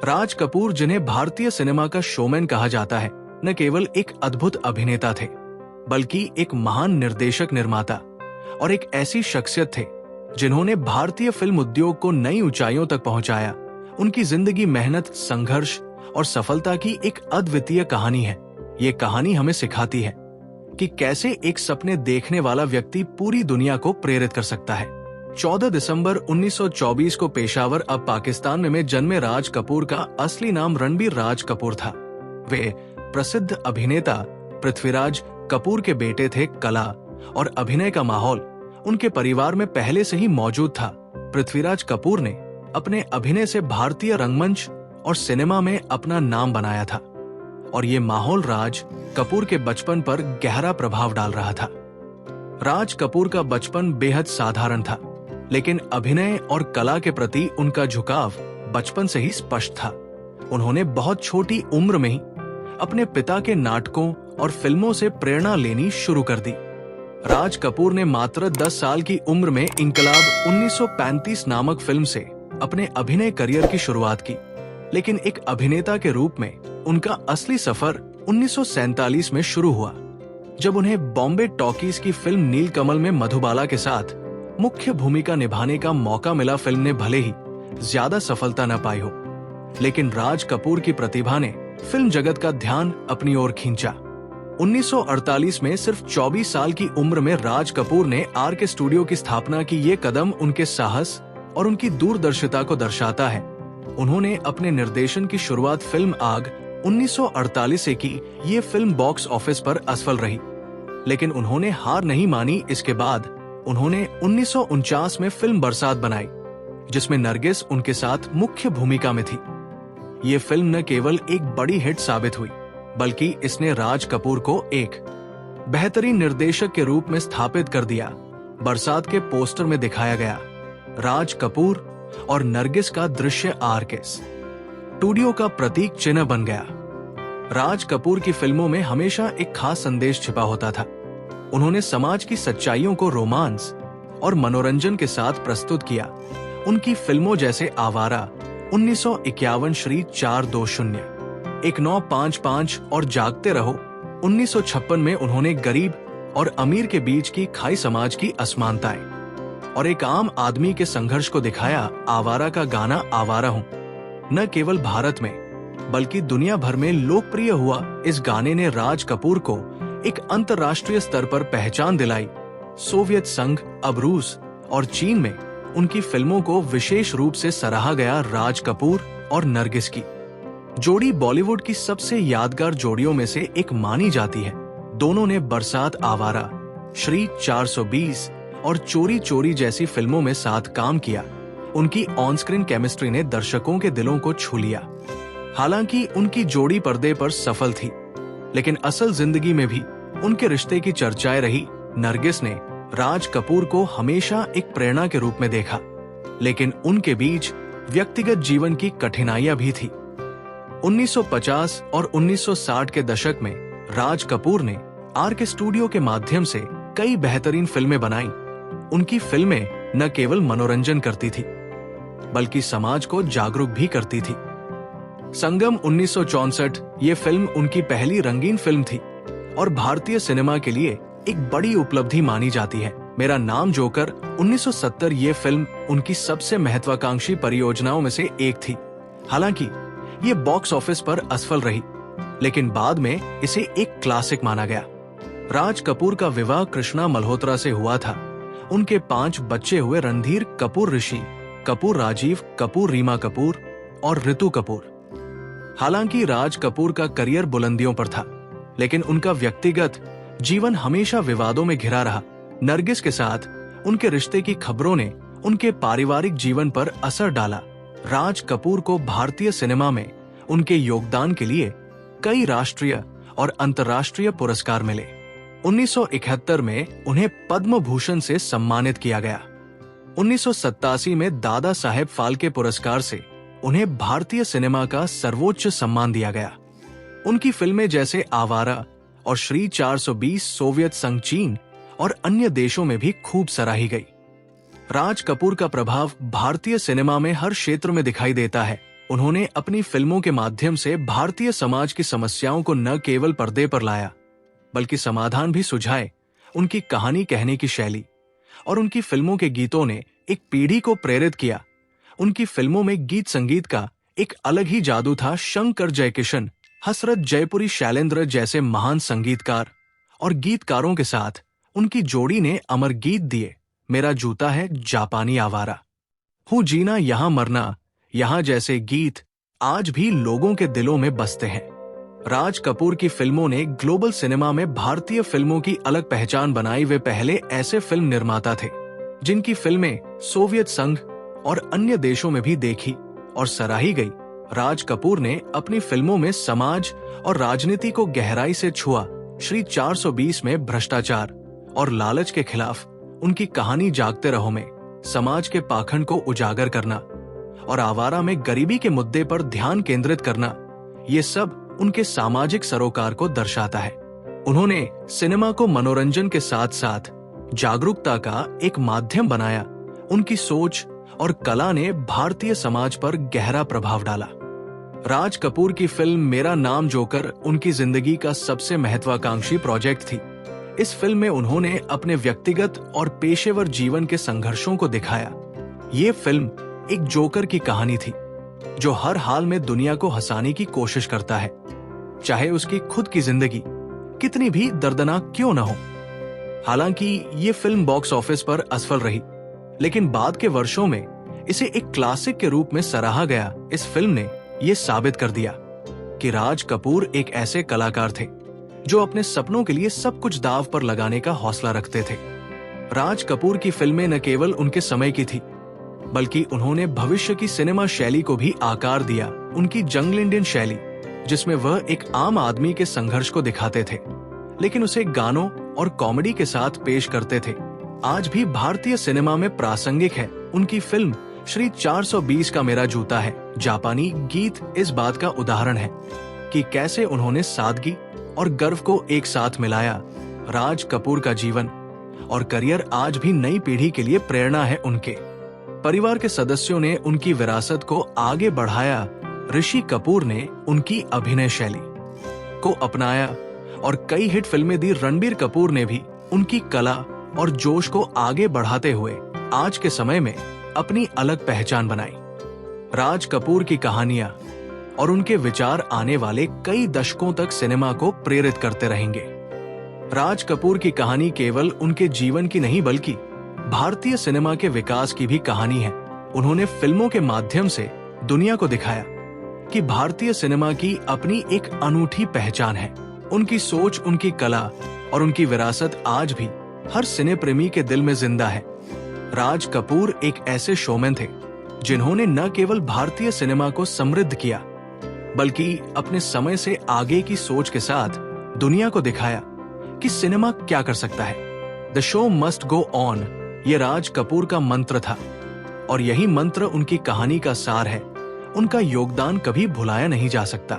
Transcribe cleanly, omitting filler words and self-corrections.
राज कपूर, जिन्हें भारतीय सिनेमा का शोमैन कहा जाता है, न केवल एक अद्भुत अभिनेता थे, बल्कि एक महान निर्देशक, निर्माता और एक ऐसी शख्सियत थे जिन्होंने भारतीय फिल्म उद्योग को नई ऊंचाइयों तक पहुंचाया। उनकी जिंदगी मेहनत, संघर्ष और सफलता की एक अद्वितीय कहानी है। ये कहानी हमें सिखाती है कि कैसे एक सपने देखने वाला व्यक्ति पूरी दुनिया को प्रेरित कर सकता है। 14 दिसंबर 1924 को पेशावर, अब पाकिस्तान में जन्मे राज कपूर का असली नाम रणबीर राज कपूर था। वे प्रसिद्ध अभिनेता पृथ्वीराज कपूर के बेटे थे। कला और अभिनय का माहौल उनके परिवार में पहले से ही मौजूद था। पृथ्वीराज कपूर ने अपने अभिनय से भारतीय रंगमंच और सिनेमा में अपना नाम बनाया था और ये माहौल राज कपूर के बचपन पर गहरा प्रभाव डाल रहा था। राज कपूर का बचपन बेहद साधारण था, लेकिन अभिनय और कला के प्रति उनका झुकाव बचपन से ही स्पष्ट था। उन्होंने बहुत छोटी उम्र में ही अपने पिता के नाटकों और फिल्मों से प्रेरणा लेनी शुरू कर दी। राज कपूर ने मात्र 10 साल की उम्र में इंकलाब 1935 नामक फिल्म से अपने अभिनय करियर की शुरुआत की, लेकिन एक अभिनेता के रूप में उनका असली सफर 1947 में शुरू हुआ, जब उन्हें बॉम्बे टॉकीज की फिल्म नीलकमल में मधुबाला के साथ मुख्य भूमिका निभाने का मौका मिला। फिल्म ने भले ही ज्यादा सफलता न पाई हो, लेकिन राज कपूर की प्रतिभा ने फिल्म जगत का ध्यान अपनी ओर खींचा। 1948 में सिर्फ 24 साल की उम्र में राज कपूर ने आरके स्टूडियो की स्थापना की। ये कदम उनके साहस और उनकी दूरदर्शिता को दर्शाता है। उन्होंने अपने निर्देशन की शुरुआत फिल्म आग 1948 से की। ये फिल्म बॉक्स ऑफिस पर असफल रही, लेकिन उन्होंने हार नहीं मानी। इसके बाद उन्होंने 1949 में फिल्म बरसात बनाई, जिसमें नरगिस उनके साथ मुख्य भूमिका में थी। ये फिल्म न केवल एक बड़ी हिट साबित हुई, बल्कि इसने राज कपूर को एक बेहतरीन निर्देशक के रूप में स्थापित कर दिया। बरसात के पोस्टर में दिखाया गया राज कपूर और नरगिस का दृश्य आरके स्टूडियो का प्रतीक चिन्ह बन गया। राज कपूर की फिल्मों में हमेशा एक खास संदेश छिपा होता था। उन्होंने समाज की सच्चाइयों को रोमांस और मनोरंजन के साथ प्रस्तुत किया। उनकी फिल्मों जैसे आवारा 1951, श्री 420, 1955 और जागते रहो 1956 में उन्होंने गरीब और अमीर के बीच की खाई समाज की असमानताएं और एक आम आदमी के संघर्ष को दिखाया। आवारा का गाना आवारा हूं न केवल भारत में बल्कि दुनिया भर में लोकप्रिय हुआ। इस गाने ने राज कपूर को एक अंतर्राष्ट्रीय स्तर पर पहचान दिलाई। सोवियत संघ, अब रूस और चीन में उनकी फिल्मों को विशेष रूप से सराहा गया। राज कपूर और नरगिस की जोड़ी बॉलीवुड की सबसे यादगार जोड़ियों में से एक मानी जाती है। दोनों ने बरसात, आवारा, श्री 420 और चोरी चोरी जैसी फिल्मों में साथ काम किया। उनकी ऑन स्क्रीन केमिस्ट्री ने दर्शकों के दिलों को छू लिया। हालांकि उनकी जोड़ी पर्दे पर सफल थी, लेकिन असल जिंदगी में भी उनके रिश्ते की चर्चाएं रही। नरगिस ने राज कपूर को हमेशा एक प्रेरणा के रूप में देखा, लेकिन उनके बीच व्यक्तिगत जीवन की कठिनाइयां भी थी। 1950 और 1960 के दशक में राज कपूर ने आरके स्टूडियो के माध्यम से कई बेहतरीन फिल्में बनाई। उनकी फिल्में न केवल मनोरंजन करती थी, बल्कि समाज को जागरूक भी करती थी। संगम 1964, ये फिल्म उनकी पहली रंगीन फिल्म थी और भारतीय सिनेमा के लिए एक बड़ी उपलब्धि मानी जाती है। मेरा नाम जोकर 1970, ये फिल्म उनकी सबसे महत्वाकांक्षी परियोजनाओं में से एक थी। हालांकि ये बॉक्स ऑफिस पर असफल रही, लेकिन बाद में इसे एक क्लासिक माना गया। राज कपूर का विवाह कृष्णा मल्होत्रा से हुआ था। उनके 5 बच्चे हुए, रणधीर कपूर, ऋषि कपूर, राजीव कपूर, रीमा कपूर और ऋतु कपूर। हालांकि राज कपूर का करियर बुलंदियों पर था, लेकिन उनका व्यक्तिगत जीवन हमेशा विवादों में घिरा रहा। नरगिस के साथ उनके रिश्ते की खबरों ने उनके पारिवारिक जीवन पर असर डाला। राज कपूर को भारतीय सिनेमा में उनके योगदान के लिए कई राष्ट्रीय और अंतर्राष्ट्रीय पुरस्कार मिले। 1971 में उन्हें पद्म भूषण से सम्मानित किया गया। 1987 में दादा साहेब फाल्के पुरस्कार से उन्हें भारतीय सिनेमा का सर्वोच्च सम्मान दिया गया। उनकी फिल्में जैसे आवारा और श्री 420 सोवियत संघ, चीन और अन्य देशों में भी खूब सराही गई। राज कपूर का प्रभाव भारतीय सिनेमा में हर क्षेत्र में दिखाई देता है। उन्होंने अपनी फिल्मों के माध्यम से भारतीय समाज की समस्याओं को न केवल पर्दे पर लाया, बल्कि समाधान भी सुझाए। उनकी कहानी कहने की शैली और उनकी फिल्मों के गीतों ने एक पीढ़ी को प्रेरित किया। उनकी फिल्मों में गीत संगीत का एक अलग ही जादू था। शंकर जयकिशन, हसरत जयपुरी, शैलेंद्र जैसे महान संगीतकार और गीतकारों के साथ उनकी जोड़ी ने अमर गीत दिए। मेरा जूता है, जापानी आवारा, हूँ जीना यहाँ मरना, यहाँ जैसे गीत आज भी लोगों के दिलों में बसते हैं। राज कपूर की फिल्मों ने ग्लोबल सिनेमा में भारतीय फिल्मों की अलग पहचान बनाई। वे पहले ऐसे फिल्म निर्माता थे जिनकी फिल्में सोवियत संघ और अन्य देशों में भी देखी और सराही गई। राज कपूर ने अपनी फिल्मों में समाज और राजनीति को गहराई से छुआ। श्री 420 में भ्रष्टाचार और लालच के खिलाफ उनकी कहानी जागते रहो में समाज के पाखंड को उजागर करना और आवारा में गरीबी के मुद्दे पर ध्यान केंद्रित करना, ये सब उनके सामाजिक सरोकार को दर्शाता है। उन्होंने सिनेमा को मनोरंजन के साथ साथ जागरूकता का एक माध्यम बनाया। उनकी सोच और कला ने भारतीय समाज पर गहरा प्रभाव डाला। राज कपूर की फिल्म मेरा नाम जोकर उनकी जिंदगी का सबसे महत्वाकांक्षी प्रोजेक्ट थी। इस फिल्म में उन्होंने अपने व्यक्तिगत और पेशेवर जीवन के संघर्षों को दिखाया। ये फिल्म एक जोकर की कहानी थी जो हर हाल में दुनिया को हंसाने की कोशिश करता है, चाहे उसकी खुद की जिंदगी कितनी भी दर्दनाक क्यों न हो। हालांकि ये फिल्म बॉक्स ऑफिस पर असफल रही, लेकिन बाद के वर्षों में इसे एक क्लासिक के रूप में सराहा गया। इस फिल्म ने यह साबित कर दिया कि राज कपूर एक ऐसे कलाकार थे जो अपने सपनों के लिए सब कुछ दांव पर लगाने का हौसला रखते थे। राज कपूर की फिल्में न केवल उनके समय की थी, बल्कि उन्होंने भविष्य की सिनेमा शैली को भी आकार दिया। उनकी जंगल इंडियन शैली, जिसमें वह एक आम आदमी के संघर्ष को दिखाते थे लेकिन उसे गानों और कॉमेडी के साथ पेश करते थे, आज भी भारतीय सिनेमा में प्रासंगिक है। उनकी फिल्म श्री 420 का मेरा जूता है, जापानी गीत इस बात का उदाहरण है कि कैसे उन्होंने सादगी और गर्व को एक साथ मिलाया। राज कपूर का जीवन और करियर आज भी नई पीढ़ी के लिए प्रेरणा है। उनके परिवार के सदस्यों ने उनकी विरासत को आगे बढ़ाया। ऋषि कपूर ने उनकी अभिनय शैली को अपनाया और कई हिट फिल्में दी। रणबीर कपूर ने भी उनकी कला और जोश को आगे बढ़ाते हुए आज के समय में अपनी अलग पहचान बनाई। राज कपूर की कहानियां और उनके विचार आने वाले कई दशकों तक सिनेमा को प्रेरित करते रहेंगे। राज कपूर की कहानी केवल उनके जीवन की नहीं, बल्कि भारतीय सिनेमा के विकास की भी कहानी है। उन्होंने फिल्मों के माध्यम से दुनिया को दिखाया कि भारतीय सिनेमा की अपनी एक अनूठी पहचान है। उनकी सोच, उनकी कला और उनकी विरासत आज भी हर सिने प्रेमी के दिल में जिंदा है। राज कपूर एक ऐसे शोमैन थे जिन्होंने न केवल भारतीय सिनेमा को समृद्ध किया, बल्कि अपने समय से आगे की सोच के साथ दुनिया को दिखाया कि सिनेमा क्या कर सकता है। The show must go on, ये राज कपूर का मंत्र था और यही मंत्र उनकी कहानी का सार है। उनका योगदान कभी भुलाया नहीं जा सकता।